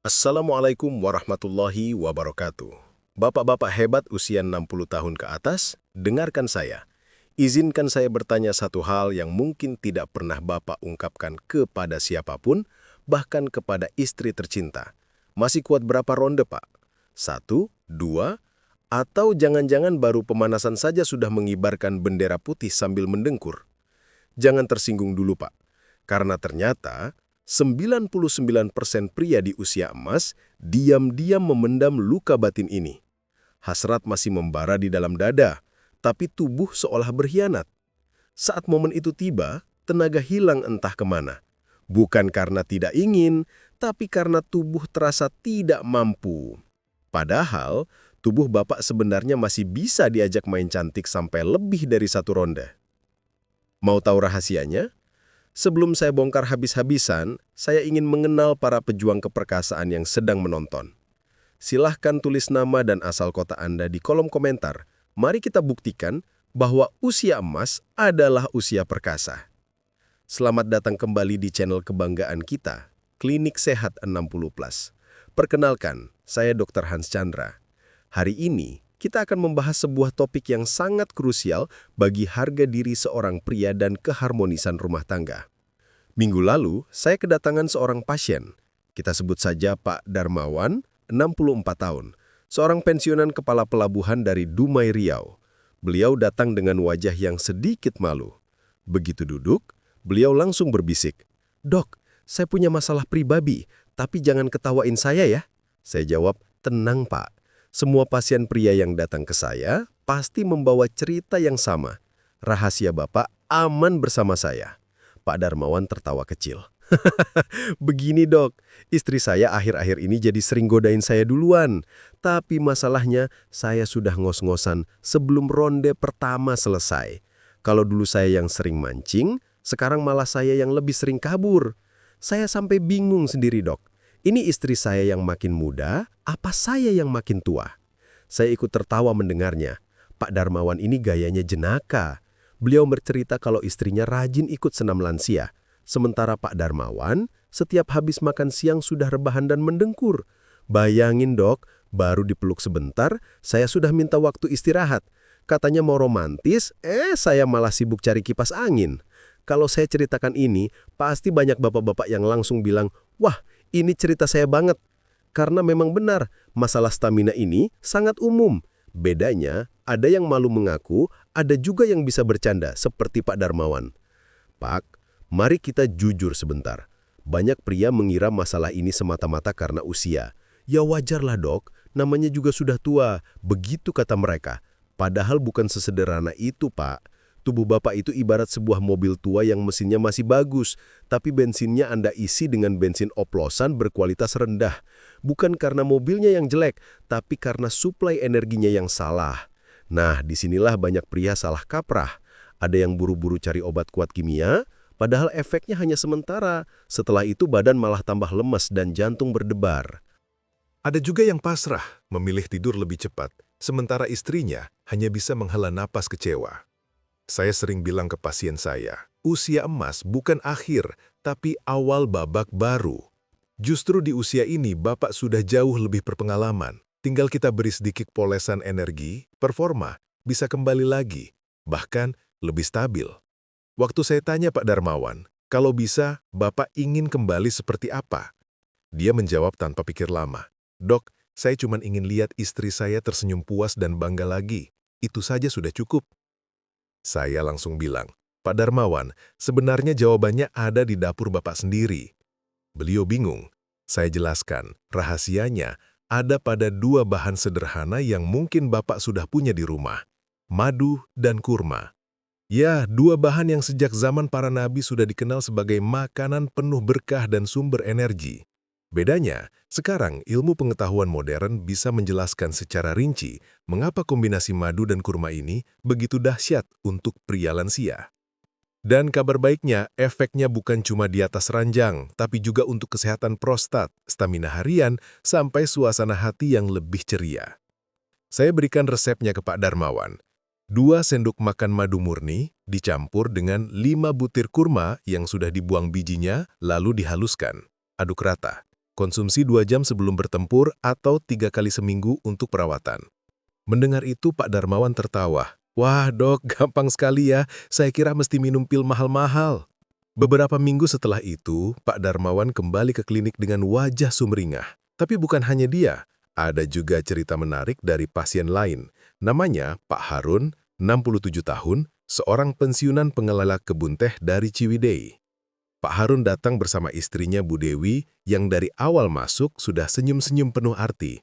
Assalamualaikum warahmatullahi wabarakatuh. Bapak-bapak hebat usia 60 tahun ke atas, dengarkan saya. Izinkan saya bertanya satu hal yang mungkin tidak pernah Bapak ungkapkan kepada siapapun, bahkan kepada istri tercinta. Masih kuat berapa ronde, Pak? Satu, dua, atau jangan-jangan baru pemanasan saja sudah mengibarkan bendera putih sambil mendengkur? Jangan tersinggung dulu, Pak. Karena ternyata 99% pria di usia emas diam-diam memendam luka batin ini. Hasrat masih membara di dalam dada, tapi tubuh seolah berkhianat. Saat momen itu tiba, tenaga hilang entah kemana. Bukan karena tidak ingin, tapi karena tubuh terasa tidak mampu. Padahal, tubuh Bapak sebenarnya masih bisa diajak main cantik sampai lebih dari satu ronde. Mau tahu rahasianya? Sebelum saya bongkar habis-habisan, saya ingin mengenal para pejuang keperkasaan yang sedang menonton. Silahkan tulis nama dan asal kota Anda di kolom komentar. Mari kita buktikan bahwa usia emas adalah usia perkasa. Selamat datang kembali di channel kebanggaan kita, Klinik Sehat 60+. Perkenalkan, saya Dr. Hans Chandra. Hari ini, kita akan membahas sebuah topik yang sangat krusial bagi harga diri seorang pria dan keharmonisan rumah tangga. Minggu lalu, saya kedatangan seorang pasien. Kita sebut saja Pak Darmawan, 64 tahun, seorang pensiunan kepala pelabuhan dari Dumai, Riau. Beliau datang dengan wajah yang sedikit malu. Begitu duduk, beliau langsung berbisik, "Dok, saya punya masalah pribadi, tapi jangan ketawain saya ya." Saya jawab, "Tenang Pak. Semua pasien pria yang datang ke saya pasti membawa cerita yang sama. Rahasia Bapak aman bersama saya." Pak Darmawan tertawa kecil. "Begini dok, istri saya akhir-akhir ini jadi sering godain saya duluan. Tapi masalahnya saya sudah ngos-ngosan sebelum ronde pertama selesai. Kalau dulu saya yang sering mancing, sekarang malah saya yang lebih sering kabur. Saya sampai bingung sendiri dok. Ini istri saya yang makin muda, apa saya yang makin tua?" Saya ikut tertawa mendengarnya. Pak Darmawan ini gayanya jenaka. Beliau bercerita kalau istrinya rajin ikut senam lansia. Sementara Pak Darmawan, setiap habis makan siang sudah rebahan dan mendengkur. Bayangin dok, baru dipeluk sebentar, saya sudah minta waktu istirahat. Katanya mau romantis, saya malah sibuk cari kipas angin. Kalau saya ceritakan ini, pasti banyak bapak-bapak yang langsung bilang, "Wah, ini cerita saya banget." Karena memang benar, masalah stamina ini sangat umum. Bedanya, ada yang malu mengaku, ada juga yang bisa bercanda, seperti Pak Darmawan. "Pak, mari kita jujur sebentar. Banyak pria mengira masalah ini semata-mata karena usia. Ya wajarlah dok, namanya juga sudah tua, begitu kata mereka. Padahal bukan sesederhana itu Pak. Tubuh Bapak itu ibarat sebuah mobil tua yang mesinnya masih bagus, tapi bensinnya Anda isi dengan bensin oplosan berkualitas rendah. Bukan karena mobilnya yang jelek, tapi karena suplai energinya yang salah. Nah, disinilah banyak pria salah kaprah. Ada yang buru-buru cari obat kuat kimia, padahal efeknya hanya sementara. Setelah itu badan malah tambah lemas dan jantung berdebar. Ada juga yang pasrah, memilih tidur lebih cepat, sementara istrinya hanya bisa menghela napas kecewa. Saya sering bilang ke pasien saya, usia emas bukan akhir, tapi awal babak baru. Justru di usia ini Bapak sudah jauh lebih berpengalaman. Tinggal kita beri sedikit polesan energi, performa bisa kembali lagi, bahkan lebih stabil. Waktu saya tanya Pak Darmawan, kalau bisa Bapak ingin kembali seperti apa? Dia menjawab tanpa pikir lama, "Dok, saya cuma ingin lihat istri saya tersenyum puas dan bangga lagi. Itu saja sudah cukup." Saya langsung bilang, "Pak Darmawan, sebenarnya jawabannya ada di dapur Bapak sendiri." Beliau bingung. Saya jelaskan, rahasianya ada pada dua bahan sederhana yang mungkin Bapak sudah punya di rumah, madu dan kurma. Ya, dua bahan yang sejak zaman para nabi sudah dikenal sebagai makanan penuh berkah dan sumber energi. Bedanya, sekarang ilmu pengetahuan modern bisa menjelaskan secara rinci mengapa kombinasi madu dan kurma ini begitu dahsyat untuk pria lansia. Dan kabar baiknya, efeknya bukan cuma di atas ranjang, tapi juga untuk kesehatan prostat, stamina harian, sampai suasana hati yang lebih ceria. Saya berikan resepnya ke Pak Darmawan. 2 sendok makan madu murni dicampur dengan 5 butir kurma yang sudah dibuang bijinya, lalu dihaluskan. Aduk rata. Konsumsi 2 jam sebelum bertempur atau 3 kali seminggu untuk perawatan. Mendengar itu Pak Darmawan tertawa. Wah dok, gampang sekali ya, saya kira mesti minum pil mahal-mahal. Beberapa minggu setelah itu, Pak Darmawan kembali ke klinik dengan wajah sumringah. Tapi bukan hanya dia, ada juga cerita menarik dari pasien lain. Namanya Pak Harun, 67 tahun, seorang pensiunan pengelola kebun teh dari Ciwidey. Pak Harun datang bersama istrinya Bu Dewi yang dari awal masuk sudah senyum-senyum penuh arti.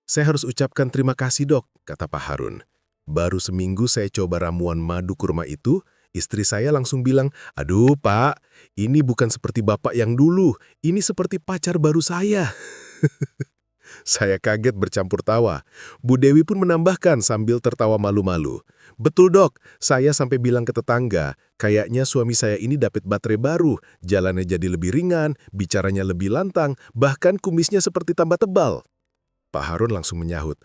Saya harus ucapkan terima kasih dok, kata Pak Harun. Baru seminggu saya coba ramuan madu kurma itu, istri saya langsung bilang, aduh Pak, ini bukan seperti Bapak yang dulu, ini seperti pacar baru saya. Saya kaget bercampur tawa. Bu Dewi pun menambahkan sambil tertawa malu-malu. Betul dok, saya sampai bilang ke tetangga, kayaknya suami saya ini dapat baterai baru, jalannya jadi lebih ringan, bicaranya lebih lantang, bahkan kumisnya seperti tambah tebal. Pak Harun langsung menyahut,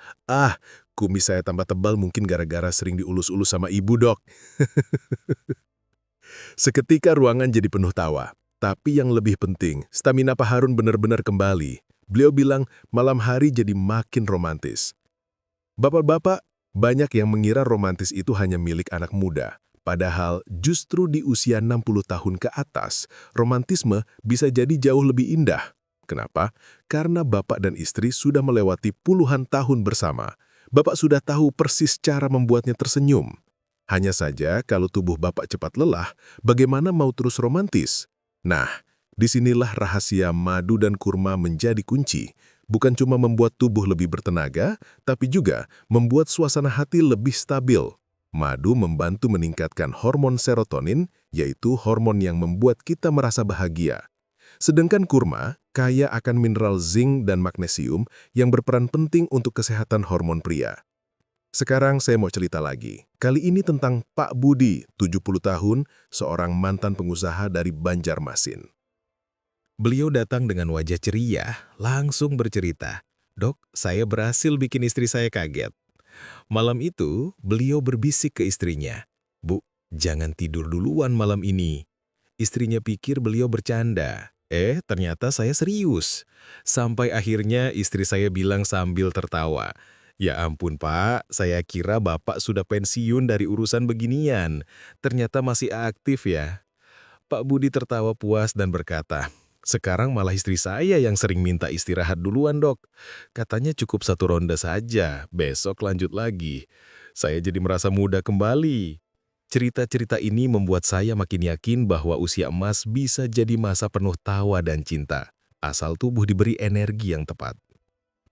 kumis saya tambah tebal mungkin gara-gara sering diulus-ulus sama ibu dok. Seketika ruangan jadi penuh tawa. Tapi yang lebih penting, stamina Pak Harun benar-benar kembali. Beliau bilang malam hari jadi makin romantis. Bapak-bapak, banyak yang mengira romantis itu hanya milik anak muda. Padahal justru di usia 60 tahun ke atas, romantisme bisa jadi jauh lebih indah. Kenapa? Karena bapak dan istri sudah melewati puluhan tahun bersama. Bapak sudah tahu persis cara membuatnya tersenyum. Hanya saja kalau tubuh bapak cepat lelah, bagaimana mau terus romantis? Nah, disinilah rahasia madu dan kurma menjadi kunci. Bukan cuma membuat tubuh lebih bertenaga, tapi juga membuat suasana hati lebih stabil. Madu membantu meningkatkan hormon serotonin, yaitu hormon yang membuat kita merasa bahagia. Sedangkan kurma kaya akan mineral zinc dan magnesium yang berperan penting untuk kesehatan hormon pria. Sekarang saya mau cerita lagi. Kali ini tentang Pak Budi, 70 tahun, seorang mantan pengusaha dari Banjarmasin. Beliau datang dengan wajah ceria, langsung bercerita, "Dok, saya berhasil bikin istri saya kaget." Malam itu, beliau berbisik ke istrinya, "Bu, jangan tidur duluan malam ini." Istrinya pikir beliau bercanda. Ternyata saya serius. Sampai akhirnya istri saya bilang sambil tertawa, "Ya ampun Pak, saya kira Bapak sudah pensiun dari urusan beginian. Ternyata masih aktif ya." Pak Budi tertawa puas dan berkata, "Sekarang malah istri saya yang sering minta istirahat duluan dok. Katanya cukup 1 ronde saja, besok lanjut lagi. Saya jadi merasa muda kembali." Cerita-cerita ini membuat saya makin yakin bahwa usia emas bisa jadi masa penuh tawa dan cinta, asal tubuh diberi energi yang tepat.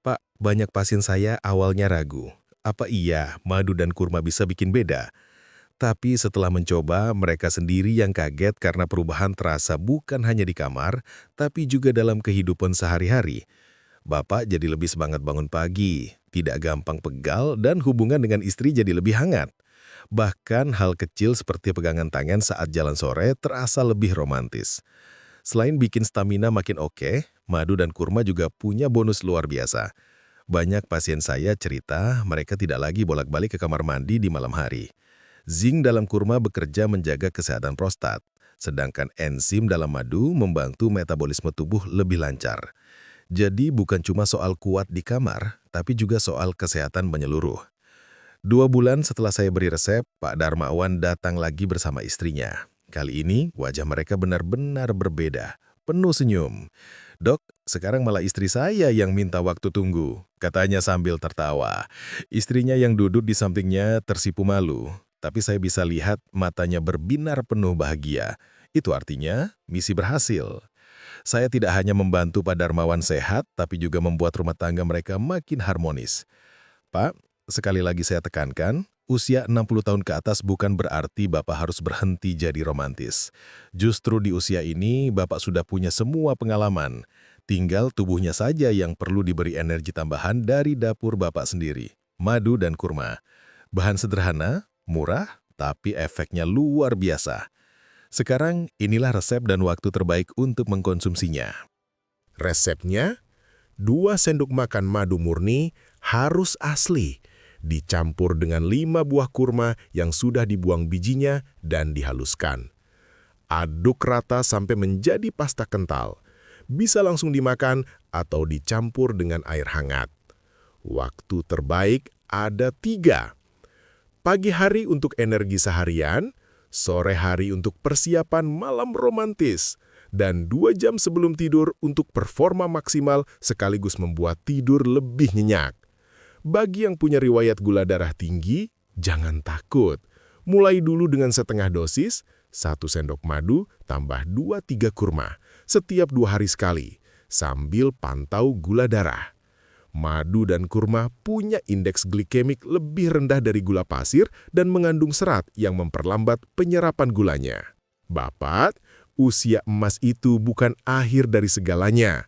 Pak, banyak pasien saya awalnya ragu. Apa iya madu dan kurma bisa bikin beda? Tapi setelah mencoba, mereka sendiri yang kaget karena perubahan terasa bukan hanya di kamar, tapi juga dalam kehidupan sehari-hari. Bapak jadi lebih semangat bangun pagi, tidak gampang pegal, dan hubungan dengan istri jadi lebih hangat. Bahkan hal kecil seperti pegangan tangan saat jalan sore terasa lebih romantis. Selain bikin stamina makin oke, madu dan kurma juga punya bonus luar biasa. Banyak pasien saya cerita mereka tidak lagi bolak-balik ke kamar mandi di malam hari. Zinc dalam kurma bekerja menjaga kesehatan prostat, sedangkan enzim dalam madu membantu metabolisme tubuh lebih lancar. Jadi bukan cuma soal kuat di kamar, tapi juga soal kesehatan menyeluruh. 2 bulan setelah saya beri resep, Pak Darmawan datang lagi bersama istrinya. Kali ini wajah mereka benar-benar berbeda, penuh senyum. "Dok, sekarang malah istri saya yang minta waktu tunggu," katanya sambil tertawa. Istrinya yang duduk di sampingnya tersipu malu, tapi saya bisa lihat matanya berbinar penuh bahagia. Itu artinya misi berhasil. Saya tidak hanya membantu Pak Darmawan sehat, tapi juga membuat rumah tangga mereka makin harmonis. Pak, sekali lagi saya tekankan, usia 60 tahun ke atas bukan berarti Bapak harus berhenti jadi romantis. Justru di usia ini, Bapak sudah punya semua pengalaman. Tinggal tubuhnya saja yang perlu diberi energi tambahan dari dapur Bapak sendiri, madu dan kurma. Bahan sederhana, murah, tapi efeknya luar biasa. Sekarang, inilah resep dan waktu terbaik untuk mengkonsumsinya. Resepnya, 2 sendok makan madu murni harus asli, dicampur dengan 5 buah kurma yang sudah dibuang bijinya dan dihaluskan. Aduk rata sampai menjadi pasta kental. Bisa langsung dimakan atau dicampur dengan air hangat. Waktu terbaik ada 3. Pagi hari untuk energi seharian, sore hari untuk persiapan malam romantis, dan 2 jam sebelum tidur untuk performa maksimal sekaligus membuat tidur lebih nyenyak. Bagi yang punya riwayat gula darah tinggi, jangan takut. Mulai dulu dengan setengah dosis, 1 sendok madu tambah 2-3 kurma, setiap 2 hari sekali, sambil pantau gula darah. Madu dan kurma punya indeks glikemik lebih rendah dari gula pasir dan mengandung serat yang memperlambat penyerapan gulanya. Bapak, usia emas itu bukan akhir dari segalanya.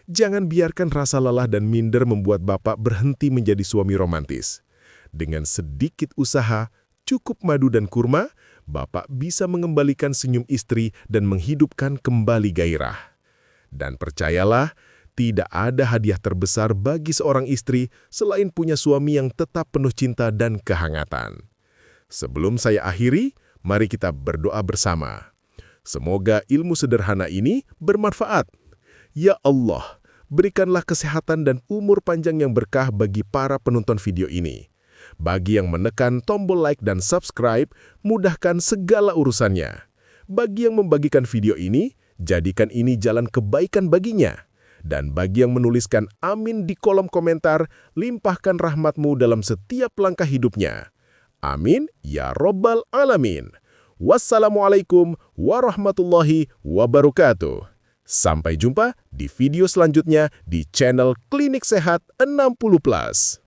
Jangan biarkan rasa lelah dan minder membuat Bapak berhenti menjadi suami romantis. Dengan sedikit usaha, cukup madu dan kurma, Bapak bisa mengembalikan senyum istri dan menghidupkan kembali gairah. Dan percayalah, tidak ada hadiah terbesar bagi seorang istri selain punya suami yang tetap penuh cinta dan kehangatan. Sebelum saya akhiri, mari kita berdoa bersama. Semoga ilmu sederhana ini bermanfaat. Ya Allah, berikanlah kesehatan dan umur panjang yang berkah bagi para penonton video ini. Bagi yang menekan tombol like dan subscribe, mudahkan segala urusannya. Bagi yang membagikan video ini, jadikan ini jalan kebaikan baginya. Dan bagi yang menuliskan amin di kolom komentar, limpahkan rahmatmu dalam setiap langkah hidupnya. Amin ya Rabbal Alamin. Wassalamualaikum warahmatullahi wabarakatuh. Sampai jumpa di video selanjutnya di channel Klinik Sehat 60+.